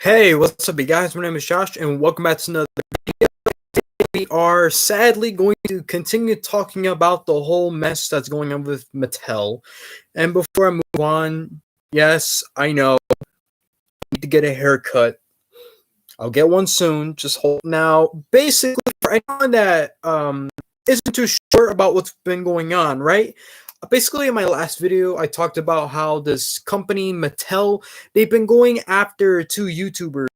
Hey, what's up, you guys? My name is Josh, and welcome back to another video. We are sadly going to continue talking about the whole mess that's going on with Mattel. And before I move on, yes, I know I need to get a haircut. I'll get one soon. Just hold now. Basically, for anyone that isn't too sure about what's been going on, right? Basically, in my last video, I talked about how this company Mattel, they've been going after two YouTubers,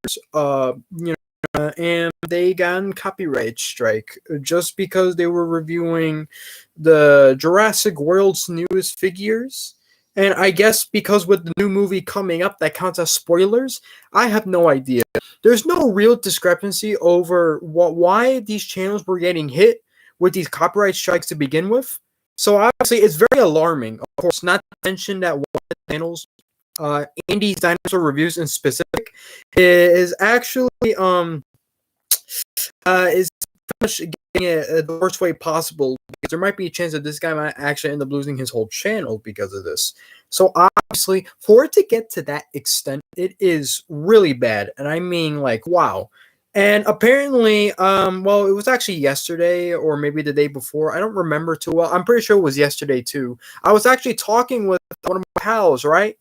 and they got a copyright strike just because they were reviewing the Jurassic World's newest figures. And I guess because with the new movie coming up that counts as spoilers, I have no idea. There's no real discrepancy over why these channels were getting hit with these copyright strikes to begin with. So obviously, it's very alarming. Of course, not to mention that one of the channels, Andy's Dinosaur Reviews in specific, is actually is pretty much getting it the worst way possible because there might be a chance that this guy might actually end up losing his whole channel because of this. So obviously, for it to get to that extent, it is really bad, and I mean, like, wow. And apparently, well, it was actually yesterday or maybe the day before. I don't remember too well. I'm pretty sure it was yesterday too. I was actually talking with one of my pals, right?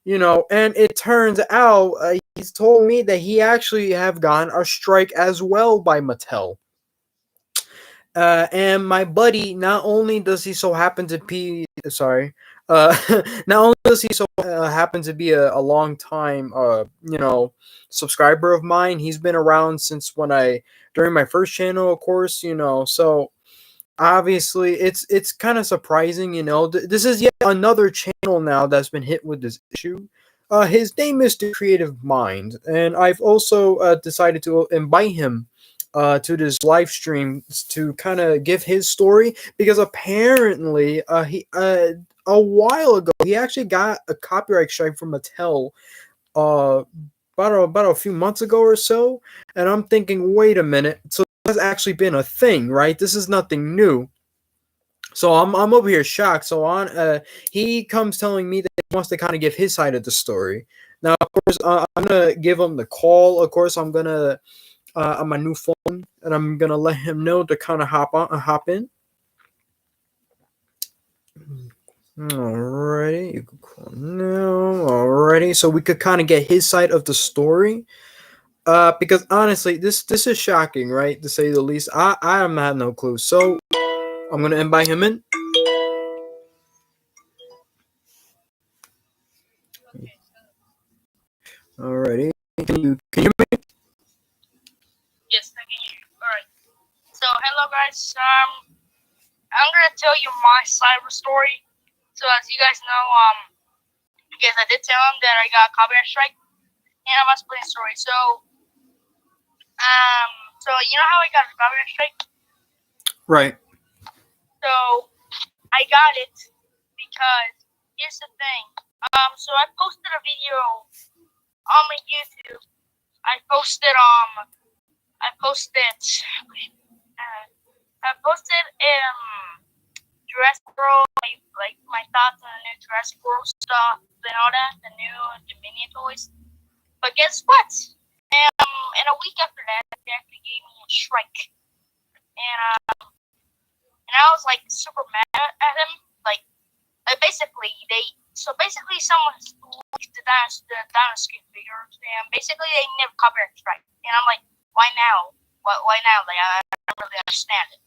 And it turns out he's told me that he actually have gotten a strike as well by Mattel. And my buddy, not only does he so happen to be uh, not only does he so happen to be a long time subscriber of mine. He's been around since when I during my first channel, of course. So obviously it's kind of surprising. This is yet another channel now that's been hit with this issue. His name is The Creative Mind, and I've also decided to invite him to this live stream to kind of give his story because apparently he a while ago he actually got a copyright strike from Mattel uh about a few months ago or so, and I'm thinking, wait a minute, so this has actually been a thing, right? This is nothing new. So I'm over here shocked. So he comes telling me that he wants to kind of give his side of the story. Now, of course, I'm gonna give him the call. Of course, I'm gonna on my new phone, and I'm gonna let him know to kind of hop in. Alrighty, you can call now. Alrighty, so we could kind of get his side of the story. Because honestly, this is shocking, right? To say the least. I am have no clue. So I'm gonna invite him in. Alrighty, can you hear me? Yes, I can hear you. Alright. So, hello guys. I'm gonna tell you my cyber story. So, as you guys know, I guess I did tell him that I got a copyright strike, and I'm gonna explain the story. So you know how I got a copyright strike? Right. So, I got it because here's the thing. So I posted a video on my YouTube. I posted Jurassic World, like my thoughts on the new Jurassic World stuff and all that, the new Dominion toys. But guess what? And a week after that, they actually gave me a strike, and I was like super mad at him. Like basically someone leaked the dinosaur figures, and basically they never copyright strike. And I'm like, why now? Why now? Like I don't really understand it.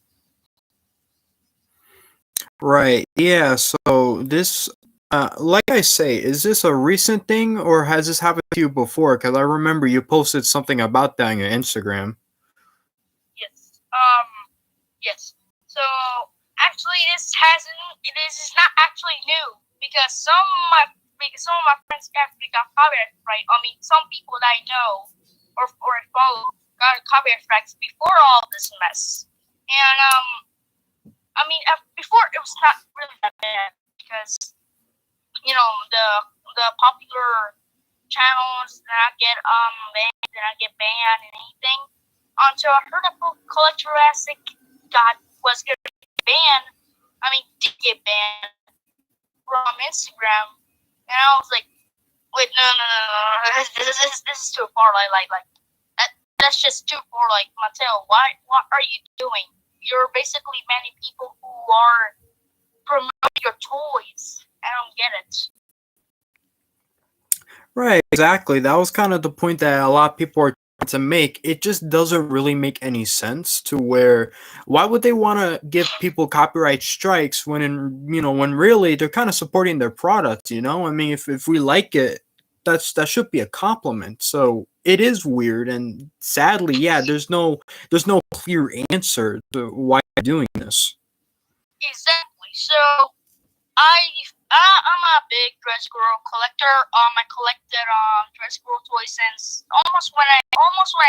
Right. Yeah. So this, like I say, is this a recent thing or has this happened to you before? Because I remember you posted something about that on your Instagram. Yes. Yes. So actually, this is not actually new because some of my friends actually got copyright strike. I mean, some people that I know or follow got copyright strikes before all this mess. And I mean, before it was not really that bad because the popular channels did not get banned and anything until I heard that Collect Jurassic was gonna get banned. I mean, did get banned from Instagram, and I was like, Wait, no. This is too far. Like that, that's just too far. Like Mattel, what are you doing? You're basically many people who are promoting your toys. I don't get it. Right, exactly. That was kind of the point that a lot of people are trying to make. It just doesn't really make any sense to where why would they want to give people copyright strikes when when really they're kind of supporting their product, you know? I mean, if we like it, that should be a compliment. So it is weird and sadly, yeah, there's no clear answer to why they're doing this. Exactly. So I I'm a big dress squirrel collector. I collected dress squirrel toys since almost when I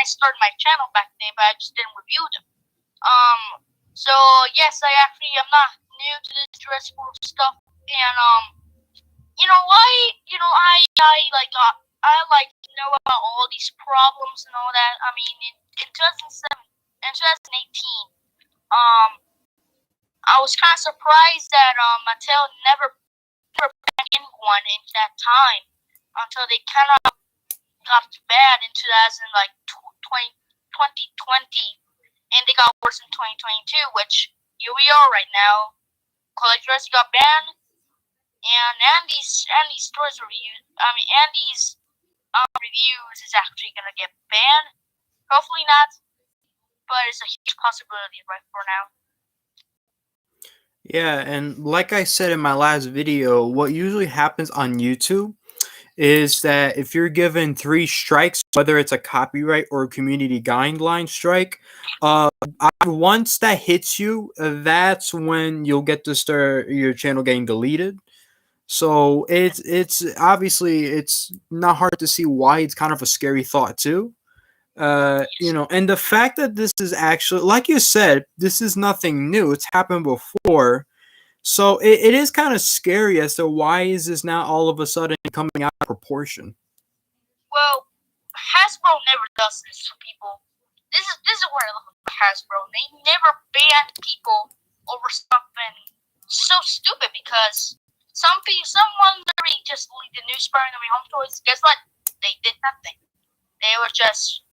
started my channel back then, but I just didn't review them. So yes, I actually am not new to this dress squirrel stuff, and I like know about all these problems and all that. I mean, in 2007, in 2018, um, I was kind of surprised that Mattel never banned anyone in that time until they kind of got bad in 2000 like 2020, and they got worse in 2022. Which here we are right now. Collectors got banned, and Andy's stores reviews. I mean, Andy's reviews is actually gonna get banned. Hopefully not, but it's a huge possibility right for now. Yeah, and like I said in my last video, what usually happens on YouTube is that if you're given three strikes, whether it's a copyright or a community guideline strike, uh, once that hits you, that's when you'll get to start your channel getting deleted. So it's obviously it's not hard to see why it's kind of a scary thought too. Yes. And the fact that this is actually, like you said, this is nothing new. It's happened before, so it is kind of scary as to why is this now all of a sudden coming out of proportion. Well, Hasbro never does this to people. This is what I love about Hasbro. They never ban people over something so stupid because someone literally just leaked the news story in the home toys. Guess what? They did nothing. They were just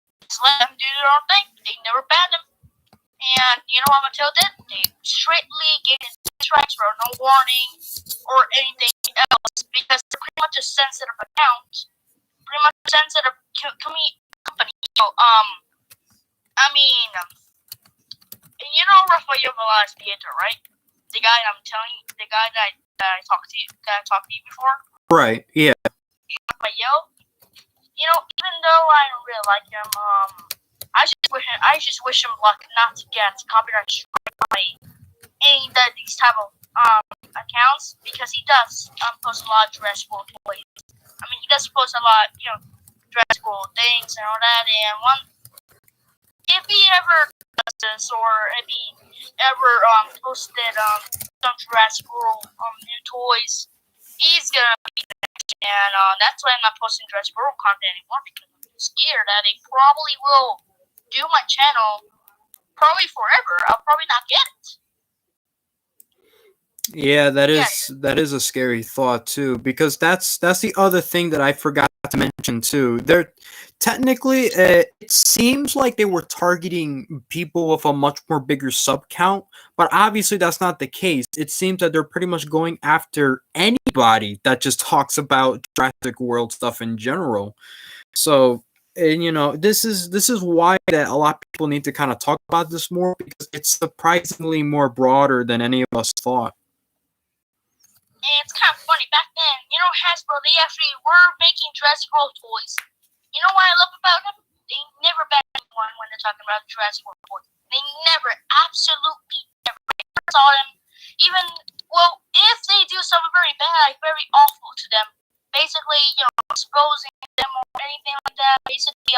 let them do their own thing. They never banned them. And you know what Mattel did? They straightly gave it strikes for no warning or anything else because they're pretty much a sensitive account, pretty much a sensitive company. So, I mean, you know Rafael Velas Pietro, right? The guy I'm telling you, the guy that I talked to you before. Right? Yeah. Rafael, even though I don't really like him, I just wish him luck not to get copyright strike by any of these type of accounts because he does post a lot of dressable toys. I mean, he does post a lot, dressable things and all that. And if he ever does this, or if he ever posted some dressable new toys, he's gonna be next. And that's why I'm not posting dressable content anymore because I'm scared that they probably will do my channel probably forever. I'll probably not get it. Yeah, that Yeah. is a scary thought too, because that's the other thing that I forgot to mention too. They're technically, it seems like they were targeting people with a much more bigger sub count, but obviously that's not the case. It seems that they're pretty much going after anybody that just talks about Jurassic World stuff in general. So, and this is why that a lot of people need to kind of talk about this more because it's surprisingly more broader than any of us thought. And it's kind of funny. Back then, Hasbro, they actually were making Jurassic World toys. You know what I love about them? They never ban anyone when they're talking about Jurassic World toys. They never, absolutely never. I never saw them. Even, well, if they do something very bad, very awful to them, basically, exposing them or anything like that, basically,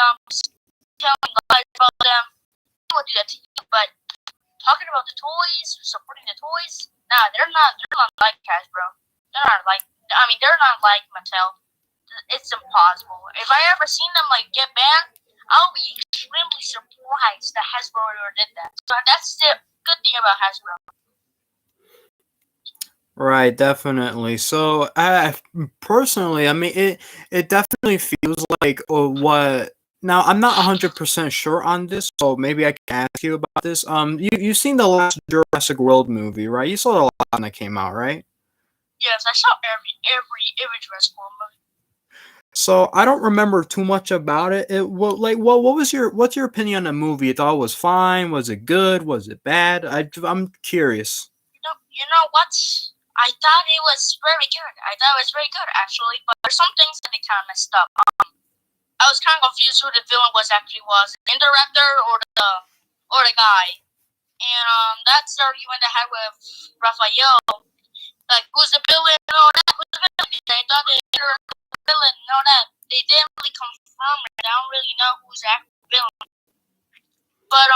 telling lies about them, they would do that to you. But talking about the toys, supporting the toys, nah, they're not like Hasbro. They're not like Mattel. It's impossible. If I ever seen them like get banned, I'll be extremely surprised that Hasbro ever did that. So that's the good thing about Hasbro. Right, definitely. So, personally, I mean, it definitely feels like what. Now, I'm not 100% sure on this, so maybe I can ask you about this. You seen the last Jurassic World movie, right? You saw the last one that came out, right? Yes, I saw every Transformer movie. So I don't remember too much about it. What was what's your opinion on the movie? You thought it was fine? Was it good? Was it bad? I'm curious. You know what? I thought it was very good. I thought it was very good actually, but there's some things that they kind of messed up. I was kind of confused who the villain was, the director or the guy. And that's the argument I had with Raphael. Like, who's the villain and all that? Who's the villain? They thought they were the villain and all that. They didn't really confirm it. I don't really know who's the actual villain. But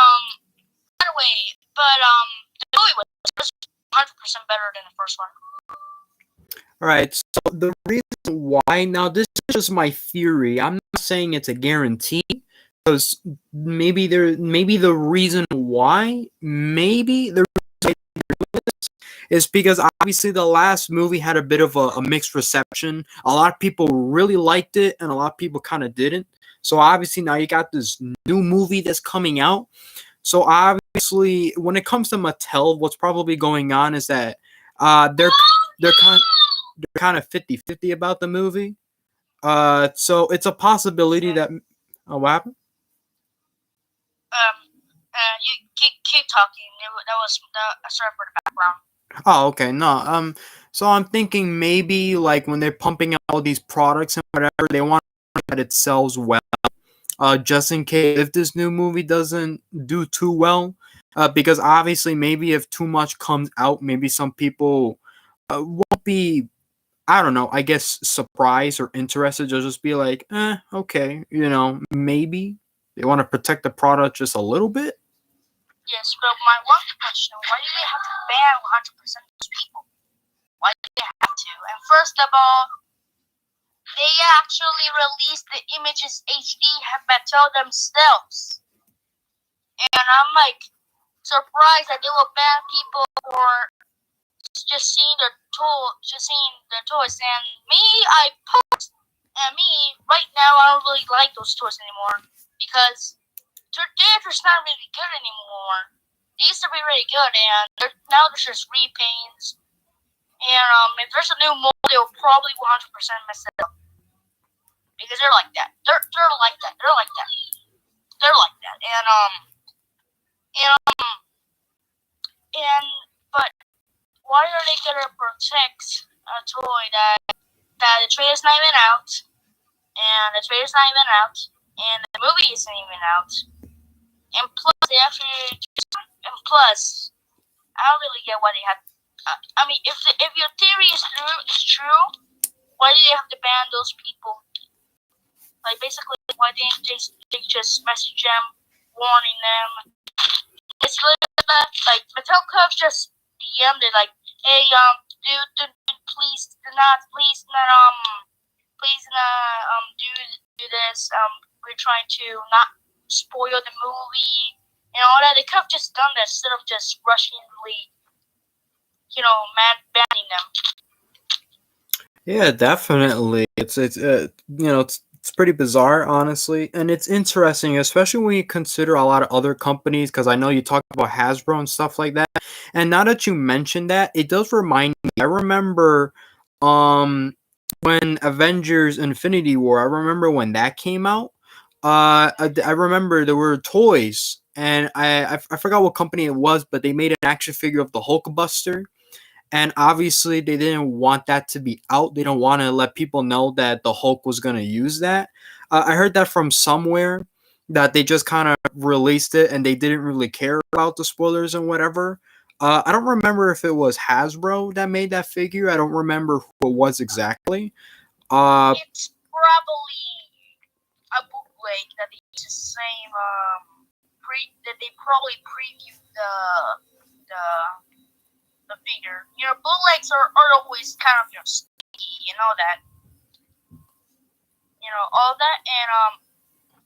anyway, the movie was 100% better than the first one. All right. So the reason why now this is just my theory. I'm not saying it's a guarantee because maybe the reason why maybe the is because obviously the last movie had a bit of a mixed reception. A lot of people really liked it, and a lot of people kind of didn't. So obviously now you got this new movie that's coming out. So obviously, when it comes to Mattel, what's probably going on is that they're kind they're kind of 50-50 about the movie. So it's a possibility that what happened? Um, you keep talking. That was sorry for the background. Oh, okay. No. So I'm thinking maybe like when they're pumping out all these products and whatever, they want that it sells well. Just in case if this new movie doesn't do too well, because obviously maybe if too much comes out, maybe some people won't be, I don't know, I guess surprised or interested. They'll just be like, okay, maybe they want to protect the product just a little bit. Yes, but my one question: why do they have to ban 100% of those people? Why do they have to? And first of all, they actually released the images HD Mattel themselves, and I'm like surprised that they will ban people for just seeing their toys. And me, I post, and me right now, I don't really like those toys anymore because they're just not really good anymore. They used to be really good, and now they're just repaints. And if there's a new mold, they'll probably 100% mess it up because they're like that. They're like that. They're like that. They're like that. And and but why are they gonna protect a toy that the trailer's not even out, and the trailer's not even out, and the movie isn't even out, and plus they actually and plus I don't really get why they had. I mean, if your theory is true, why do they have to ban those people? Like basically, why didn't they just message them, warning them? Basically, like Mattel could have just DM'd it like, hey, dude, please not, do this. We're trying to not spoil the movie and all that. They could have just done that instead of just rushingly, banning them. Yeah, definitely. It's pretty bizarre, honestly, and it's interesting, especially when you consider a lot of other companies. Because I know you talked about Hasbro and stuff like that, and now that you mentioned that, it does remind me. I remember, um, when Avengers: Infinity War. I remember when that came out. I remember there were toys, and I forgot what company it was, but they made an action figure of the Hulkbuster, and obviously they didn't want that to be out. They don't want to let people know that the Hulk was going to use that. I heard that from somewhere that they just kind of released it and they didn't really care about the spoilers and whatever. I don't remember if it was Hasbro that made that figure. I don't remember who it was exactly. It's probably a bootleg that they use the same that they probably previewed the the figure. Bootlegs are always kind of sneaky, that, all that. And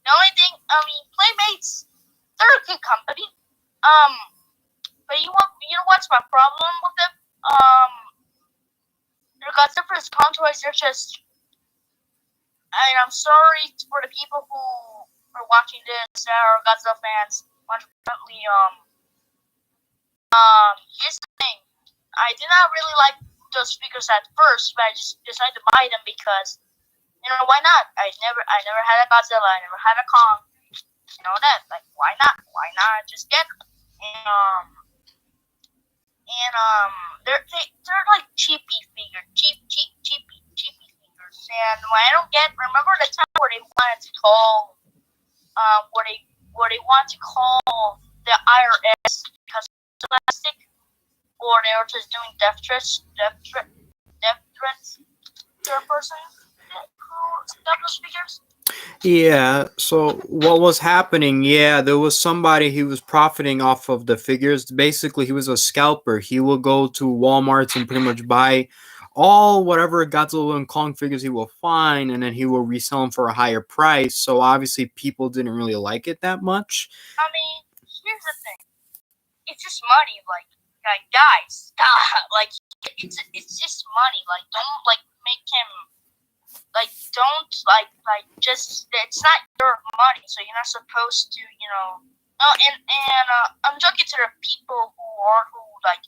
the only thing, I mean, Playmates, they're a good company. But you know what's my problem with them? their Godzilla vs. Kong toys, they're just. I mean, I'm sorry for the people who are watching this that are Godzilla fans. Unfortunately, here's the thing. I did not really like those figures at first, but I just decided to buy them because why not? I never had a Godzilla, I never had a Kong. That like why not? Why not just get them? And they're like cheapy figures. And when I don't get, remember the time where they wanted to call where they want to call the IRS because of plastic, or they were just doing death threats to a person who got those figures. Yeah, so what was happening? Yeah, there was somebody who was profiting off of the figures. Basically, he was a scalper. He will go to Walmart and pretty much buy all whatever Godzilla and Kong figures he will find, and then he will resell them for a higher price. So obviously, people didn't really like it that much. I mean, here's the thing. It's just money, like guys, like it's just money. Like don't like make him don't just it's not your money, so you're not supposed to Oh, and I'm talking to the people who like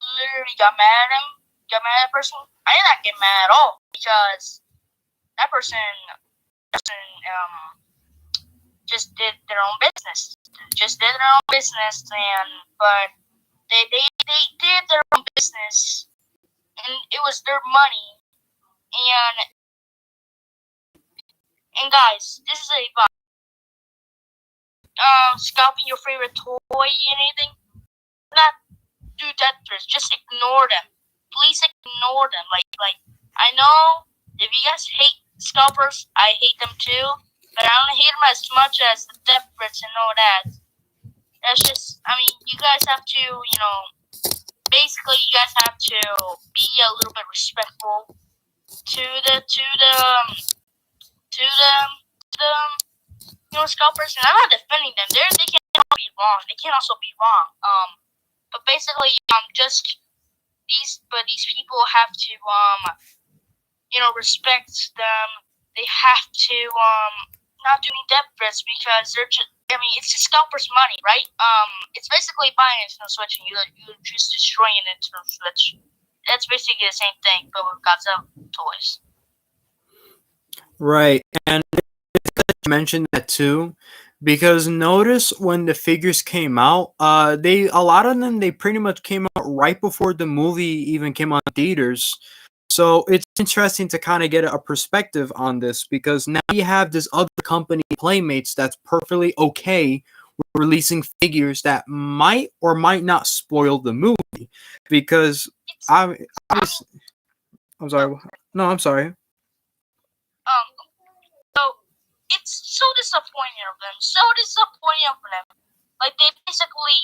literally got mad at him, got mad at that person. I did not get mad at all because that person just did their own business, and but they did their own business, and it was their money. And guys, this is a scalping your favorite toy, anything. Not do that first. Just ignore them. Please ignore them. Like I know if you guys hate scalpers, I hate them too. But I don't hate them as much as the death threats and all that. That's just. I mean, you guys have to, basically, you guys have to be a little bit respectful to the scalpers. And I'm not defending them. They can also be wrong. They can also be wrong. But basically, just these people have to respect them. They have to not do any death threats because they're just. I mean, it's the scalper's money, right? It's basically buying a Nintendo Switch and you just destroying a Nintendo Switch. That's basically the same thing, but with Godzilla toys. Right, and I mentioned that too, because notice when the figures came out, a lot of them they pretty much came out right before the movie even came on theaters. So it's interesting to kind of get a perspective on this because now you have this other company, Playmates, that's perfectly okay with releasing figures that might or might not spoil the movie. Because I, I'm sorry. No, I'm sorry. So it's so disappointing of them. Like they basically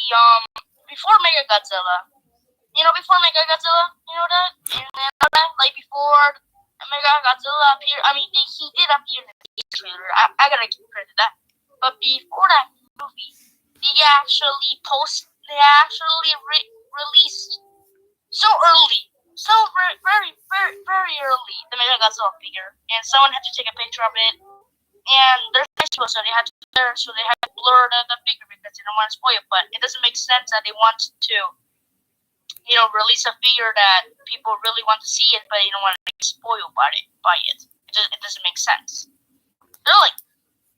before Mega Godzilla, like before Mega Godzilla appeared. I mean, he did appear in the trailer. I gotta give credit to that. But before that movie, they actually released so early, so very, very, very early the Mega Godzilla figure, and someone had to take a picture of it. And there's visual, so they had to blur the figure because they didn't want to spoil it. But it doesn't make sense that they want to, release a figure that people really want to see it, but they don't want to be spoiled by it. It doesn't make sense. They're like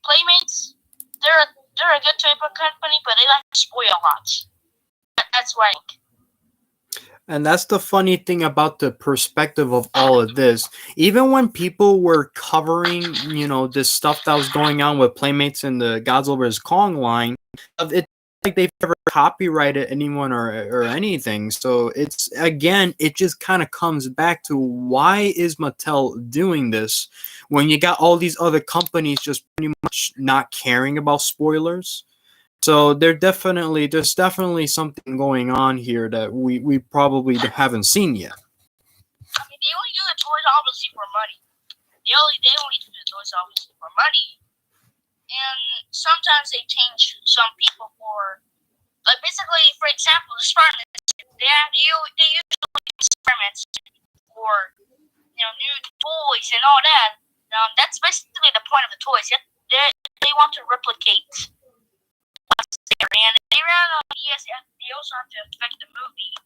Playmates. They're a good type of company, but they like to spoil a lot. That's why. And that's the funny thing about the perspective of all of this. Even when people were covering, this stuff that was going on with Playmates and the Godzilla vs. Kong line, it's like they've never copyrighted anyone or anything. So it's, again, it just kind of comes back to why is Mattel doing this when you got all these other companies just pretty much not caring about spoilers? So there's definitely something going on here that we probably haven't seen yet. I mean, they only do the toys obviously for money. They only do the toys obviously for money, and sometimes they change some people for, like basically, for example, the Spider-Man. They usually use Spider-Man for new toys and all that. That's basically the point of the toys. Yet they want to replicate what's there, and they ran on yes, they also have to affect the movie.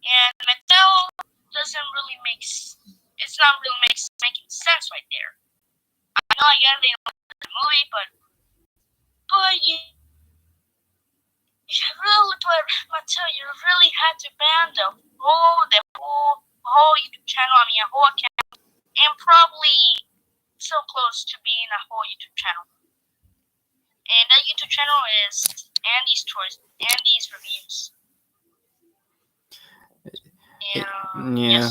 And Mattel doesn't really it's not really making sense right there. I know I get they know the movie, but you really, but Mattel, you really had to ban the whole YouTube channel. I mean, a whole account, and probably so close to being a whole YouTube channel. And that YouTube channel is Andy's Toys, Andy's Reviews. Yeah.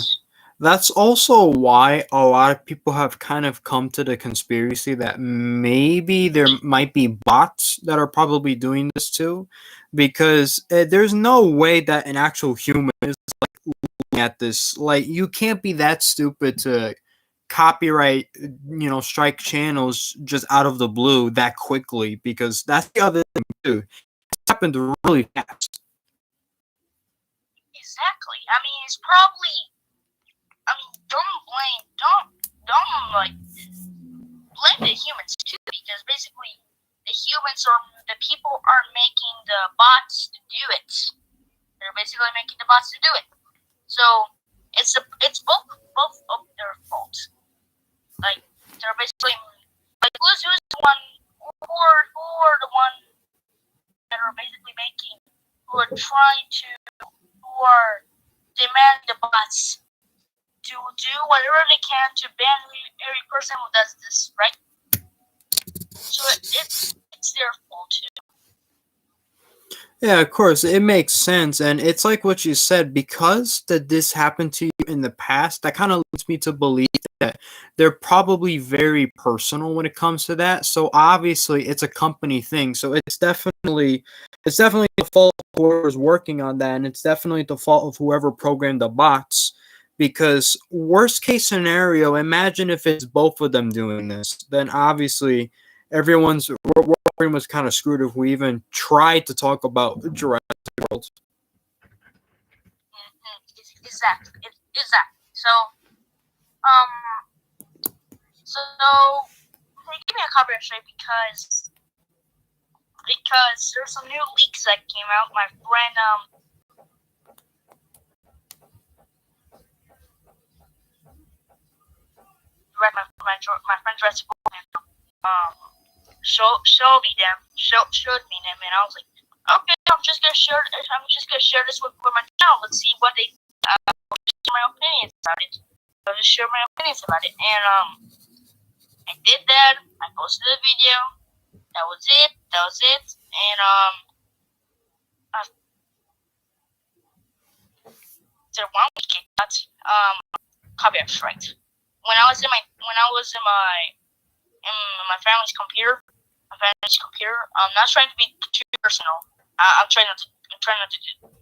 That's also why a lot of people have kind of come to the conspiracy that maybe there might be bots that are probably doing this too, because there's no way that an actual human is like looking at this. Like, you can't be that stupid to copyright, strike channels just out of the blue that quickly, because that's the other thing too. It happened really fast. Exactly. I mean, it's probably. I mean, don't blame the humans too, because basically the humans or the people are making the bots to do it. They're basically making the bots to do it. So it's both of their fault. Like, they're basically like who's the one who are the one that are basically making, who are trying to, who are demanding the bots to do whatever they can to ban every person who does this, right? So it's their fault too. Yeah, of course, it makes sense, and it's like what you said, because that this happened to you in the past. That kind of leads me to believe that they're probably very personal when it comes to that. So obviously, it's a company thing. So it's definitely the fault of whoever's working on that, and it's definitely the fault of whoever programmed the bots. Because worst case scenario, imagine if it's both of them doing this, then obviously we're pretty much kind of screwed if we even tried to talk about Jurassic World. Exactly. So so they gave me a copyright strike because there's some new leaks that came out. My friend my friend Jurassic showed me them, and I was like, okay, I'm just gonna share this with my channel. Let's see what they my opinions about it. I'll just share my opinions about it, and I did that. I posted the video. That was it. And after 1 week, I got copyright strike. When I was in my family's computer, I'm not trying to be too personal. I'm trying not to do.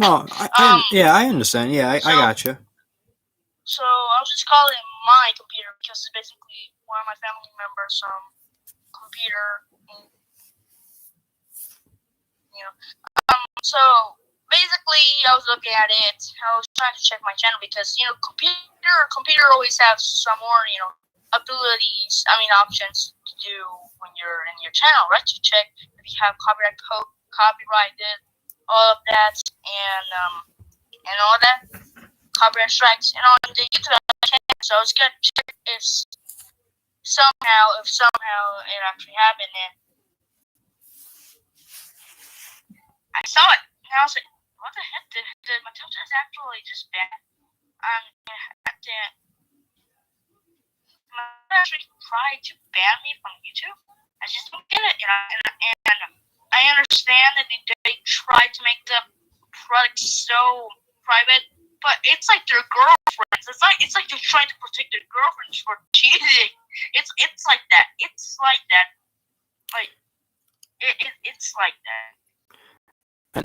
No, I understand. Yeah, I got you. So I'll just call it my computer because it's basically one of my family members' computer. So basically, I was looking at it. I was trying to check my channel because computer always have some more abilities. I mean, options to do when you're in your channel, right? To check if you have copyrighted, all of that, and all that, copyright strikes, and on the YouTube account. So I was gonna check if somehow it actually happened, and I saw it, and I was like, what the heck? Did Mattel just actually just ban? Actually tried to ban me from YouTube? I just don't get it, and I understand that they tried to make the product so private, but it's like their girlfriends. It's like they're trying to protect their girlfriends for cheating. It's like that. It's like that. Like it's like that.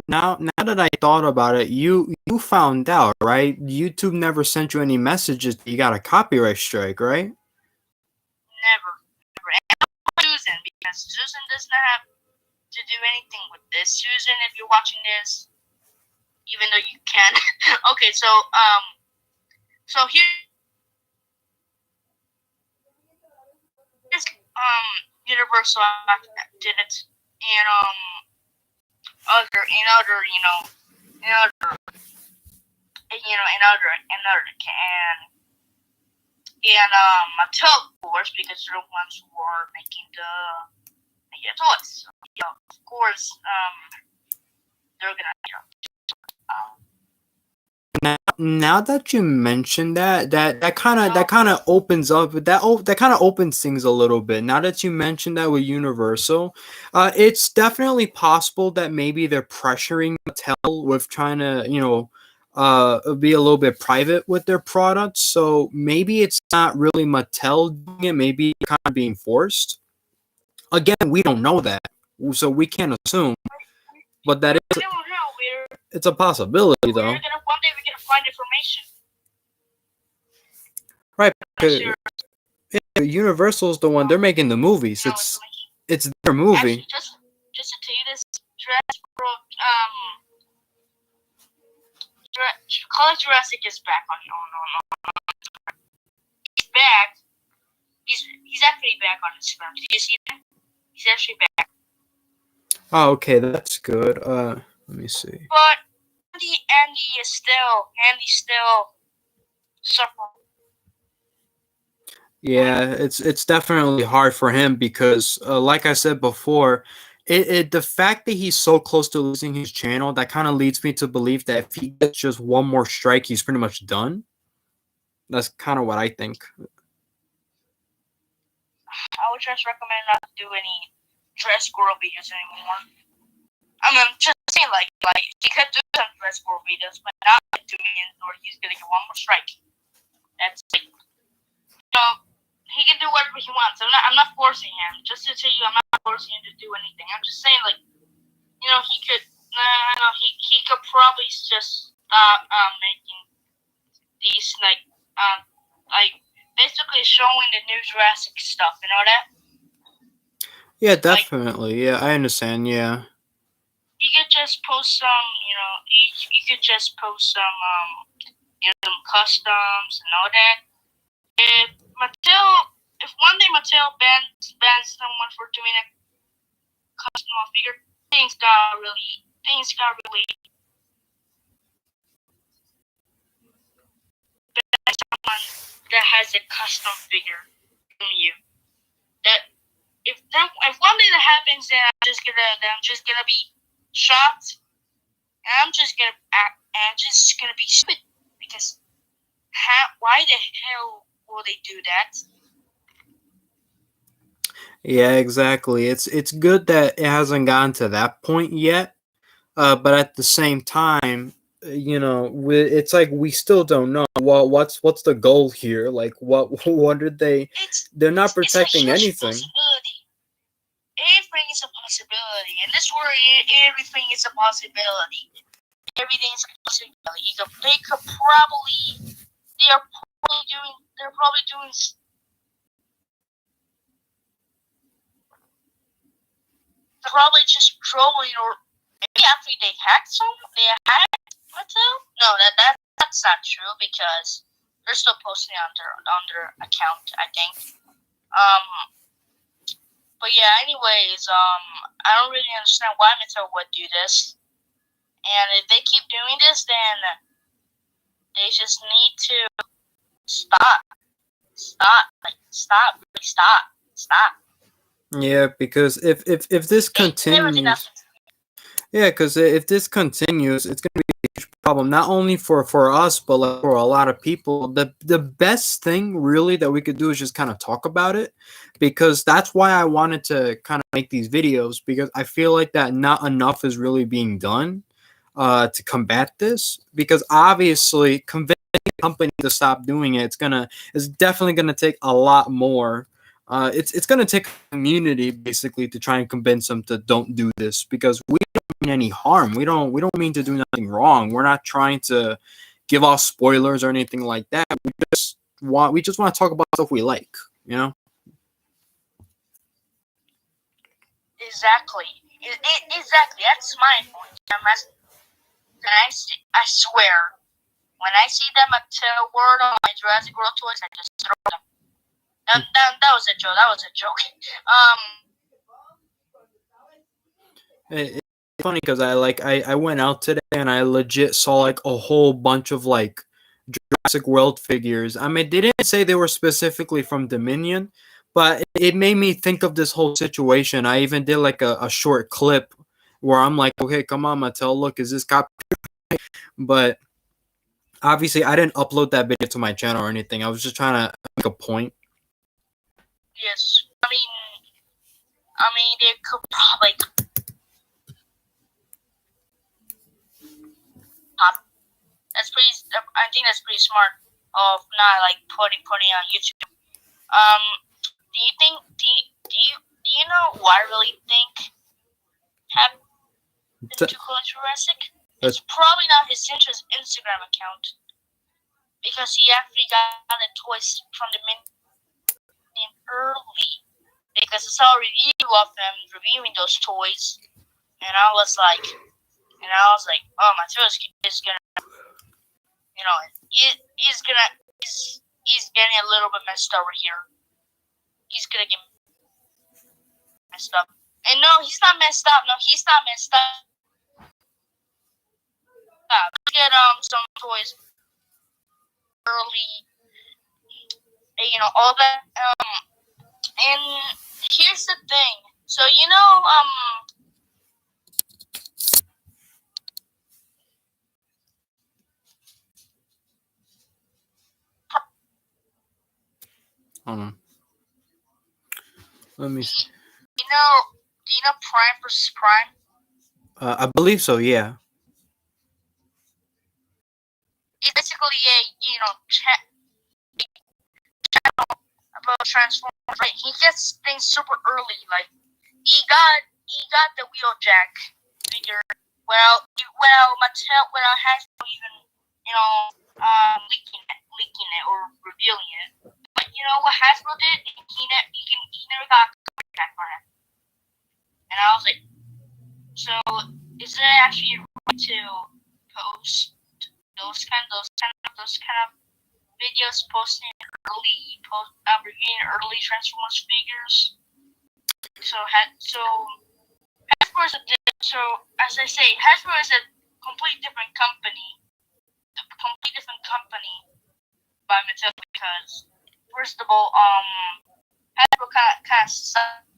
Now that I thought about it, you found out, right? YouTube never sent you any messages that you got a copyright strike, right? Never. And Susan, because Susan does not have to do anything with this. Susan, if you're watching this, even though you can. Okay, so here's Universal did it, and other in other in other and Mattel, of course, because they're the ones who are making the toys. So, of course, they're gonna Now that you mentioned that kind of opens up that kind of opens things a little bit. Now that you mentioned that with Universal, it's definitely possible that maybe they're pressuring Mattel with trying to be a little bit private with their products. So maybe it's not really Mattel doing it. Maybe kind of being forced. Again, we don't know that, so we can't assume. But that we is don't know. it's a possibility though, One day we're gonna find information. right? Sure. Universal's the one, they're making the movies. It's their movie. Actually, just to tell you this, College Jurassic is back on. He's back. He's actually back on Instagram. Did you see that? He's actually back. Oh, okay, that's good. Let me see. But Andy is still suffering. Yeah, it's definitely hard for him because, like I said before, the fact that he's so close to losing his channel, that kind of leads me to believe that if he gets just one more strike, he's pretty much done. That's kind of what I think. I would just recommend not to do any dress girl videos anymore. I mean, I'm just saying, like he could do some dress girl videos, but not to me, or he's gonna get one more strike. That's like, he can do whatever he wants. I'm not forcing him. Just to tell you, I'm not forcing him to do anything. I'm just saying, like, he could. He could probably just stop making these like basically showing the new Jurassic stuff. You know that? Yeah, definitely. Yeah, I understand. Yeah. You could just post some. You could just post some. Some customs and all that. If one day Mattel bans someone for doing a custom figure, things got really ban someone that has a custom figure from you. That if one day that happens, then I'm just gonna be shocked, and I'm just gonna be stupid because why the hell will they do that? Yeah, exactly. It's good that it hasn't gotten to that point yet. But at the same time, it's like we still don't know what's the goal here. Like, what did they? They're not protecting anything. Everything is a possibility. In this world, everything is a possibility. Everything is a possibility. They are probably doing. Probably just trolling, or maybe actually they hacked Mattel. No, that's not true because they're still posting on their account, I think. But yeah, anyways, I don't really understand why Mattel would do this. And if they keep doing this, then they just need to stop. Stop. Yeah, because if this continues, yeah, because if this continues, it's gonna be a huge problem. Not only for us, but like for a lot of people. The best thing really that we could do is just kind of talk about it, because that's why I wanted to kind of make these videos, because I feel like that not enough is really being done to combat this. Because obviously, convincing a company to stop doing it, it's definitely gonna take a lot more. It's gonna take a community basically to try and convince them to don't do this, because we don't mean any harm. We don't mean to do nothing wrong. We're not trying to give off spoilers or anything like that. We just want to talk about stuff we like, you know. Exactly. Exactly. That's my point. I swear, when I see that Mattel word on my Jurassic World toys, I just throw them. That was a joke. That was a joke. It's funny because I went out today and I legit saw like a whole bunch of like Jurassic World figures. I mean, they didn't say they were specifically from Dominion, but it made me think of this whole situation. I even did like a short clip where I'm like, okay, come on, Mattel, look, is this copy? But obviously, I didn't upload that video to my channel or anything. I was just trying to make a point. Yes, I mean, they could probably. I think that's pretty smart of not like putting on YouTube. Do you think? Do you know what I really think happened to Jurassic? It's probably not his Instagram account, because he actually got the toys from the Minion early, because I saw a review of him reviewing those toys, and I was like, oh, my toy is gonna, he's getting a little bit messed over here. He's gonna get messed up. And no, he's not messed up. No, he's not messed up. Get some toys early, all that. And here's the thing. So Let me see. do you know Prime versus Prime? I believe so, yeah. It's basically a channel about Transformers. Right? He gets things super early. Like he got the Wheeljack figure. Well, Mattel, without Hasbro even leaking it or revealing it. But you know what Hasbro did? He never got a Wheeljack for him. And I was like, so is it actually right to post those kind of videos, reviewing early Transformers figures? So Hasbro is as I say, Hasbro is a completely different company by Mattel, because first of all, Hasbro kind of sucked.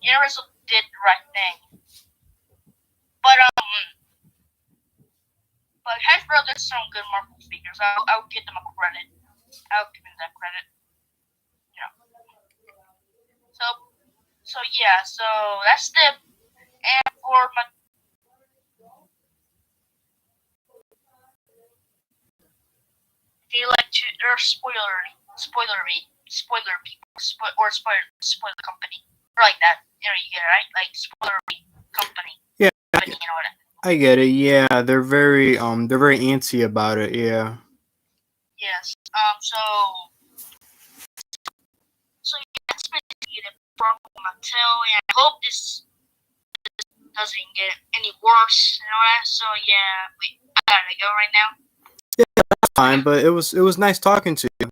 Universal did the right thing, but Hasbro does some good Marvel figures. I'll give them a credit. I'll give them that credit. So yeah, so that's the and for my. Do you like to spoiler people or spoiler company or like that? You get it, right? Like spoiler company. Yeah, company, what I get it. Yeah, they're very antsy about it. Yeah. Yes. So that's basically the problem with Mattel, and I hope this doesn't get any worse. So yeah, I gotta go right now. Yeah, that's fine. But it was nice talking to you.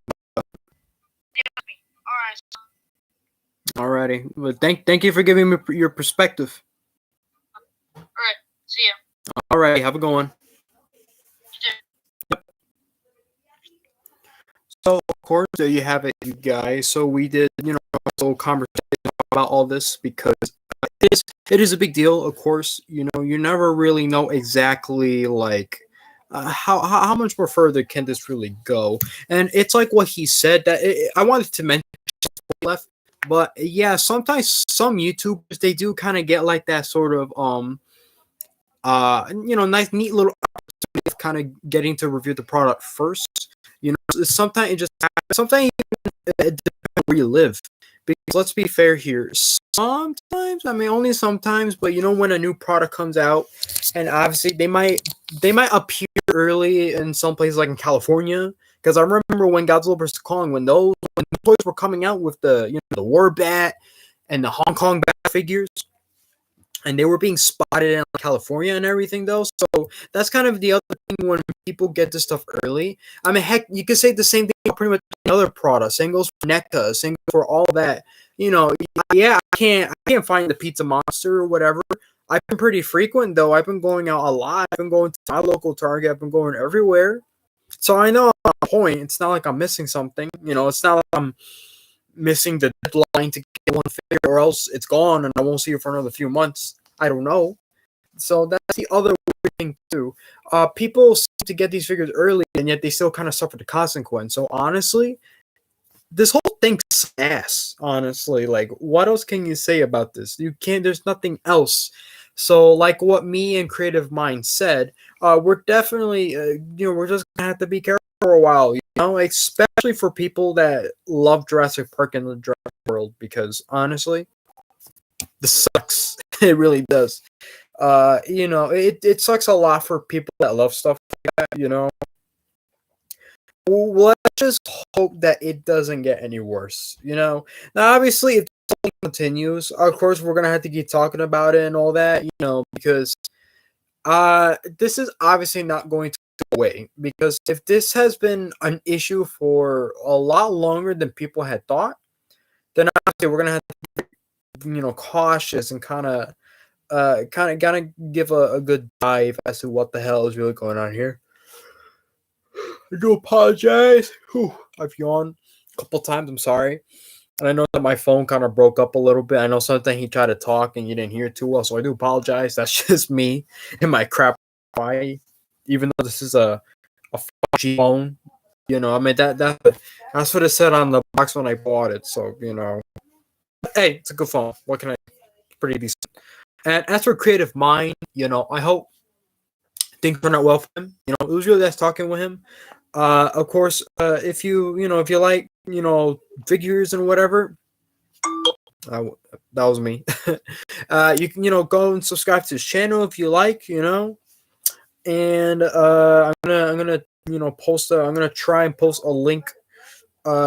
Alrighty. Well, thank you for giving me your perspective. Alright. See ya. Alright. Have a good one. Yep. So of course there you have it, you guys. So we did a whole conversation about all this because it is a big deal. Of course, you never really know exactly like how much more further can this really go, and it's like what he said that I wanted to mention left, but yeah, sometimes some YouTubers they do kind of get like that sort of nice neat little opportunity of kind of getting to review the product first. Sometimes it just happens. Sometimes it depends where you live. Because let's be fair here. Sometimes, I mean, only sometimes, but when a new product comes out, and obviously they might appear early in some places like in California. Because I remember when Godzilla vs. Kong, when those toys were coming out with the the War Bat and the Hong Kong Bat figures, and they were being spotted in California and everything though. So that's kind of the other thing when people get this stuff early. I mean, heck, you could say the same thing about pretty much other products. Same goes for NECA, same goes for all that. You know, yeah, I can't find the Pizza Monster or whatever. I've been pretty frequent though. I've been going out a lot. I've been going to my local Target. I've been going everywhere. So I know I'm on point. It's not like I'm missing something. You know, it's not like I'm missing the deadline to get one figure, or else it's gone and I won't see it for another few months. I don't know. So that's the other weird thing too. People seem to get these figures early, and yet they still kind of suffer the consequence. So honestly, this whole thing's ass. Honestly, like, what else can you say about this? You can't. There's nothing else. So, like what me and Creative Mind said, we're definitely, we're just gonna have to be careful for a while. You know, especially for people that love Jurassic Park and the Jurassic World, because honestly, this sucks. It really does. It sucks a lot for people that love stuff like that. Let's just hope that it doesn't get any worse. Now obviously if it continues, of course we're gonna have to keep talking about it and all that. Because this is obviously not going to go away, because if this has been an issue for a lot longer than people had thought, then obviously we're gonna have to be, cautious and kind of give a good dive as to what the hell is really going on here. I do apologize. Whew, I've yawned a couple times. I'm sorry. And I know that my phone kind of broke up a little bit. I know something he tried to talk and you didn't hear too well, so I do apologize. That's just me and my crap Wi-Fi. Even though this is a 5G phone, I mean that's what it said on the box when I bought it. So hey, it's a good phone. What can I? It's pretty decent. And as for Creative Mind, I hope things turned out well for him. It was really nice talking with him. Of course, if you like, figures and whatever, that was me. You can, go and subscribe to his channel if you like, and I'm gonna, post. I'm gonna try and post a link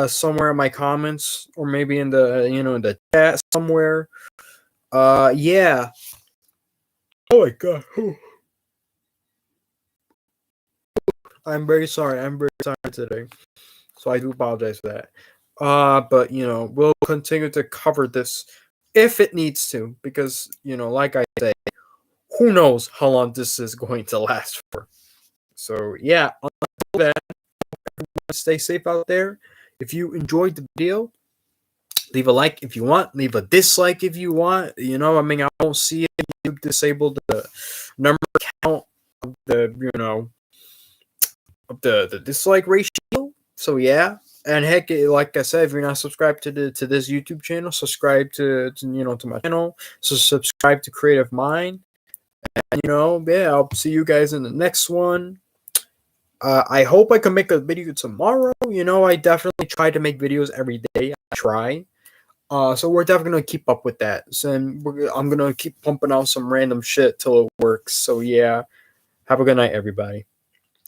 somewhere in my comments, or maybe in the, in the chat somewhere. Yeah. Oh my god. I'm very sorry. I'm very sorry today. So I do apologize for that. But we'll continue to cover this if it needs to, because like I say, who knows how long this is going to last for. So yeah, until then, stay safe out there. If you enjoyed the video, leave a like if you want, leave a dislike if you want. I mean, I don't see it. YouTube disabled the number count of the the dislike ratio. So yeah, and heck, like I said, if you're not subscribed to this YouTube channel, subscribe to my channel. So subscribe to Creative Mind, and yeah, I'll see you guys in the next one. I hope I can make a video tomorrow. I definitely try to make videos every day. I try. So we're definitely gonna keep up with that. So I'm gonna keep pumping out some random shit till it works. So yeah, have a good night, everybody,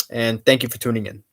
and thank you for tuning in.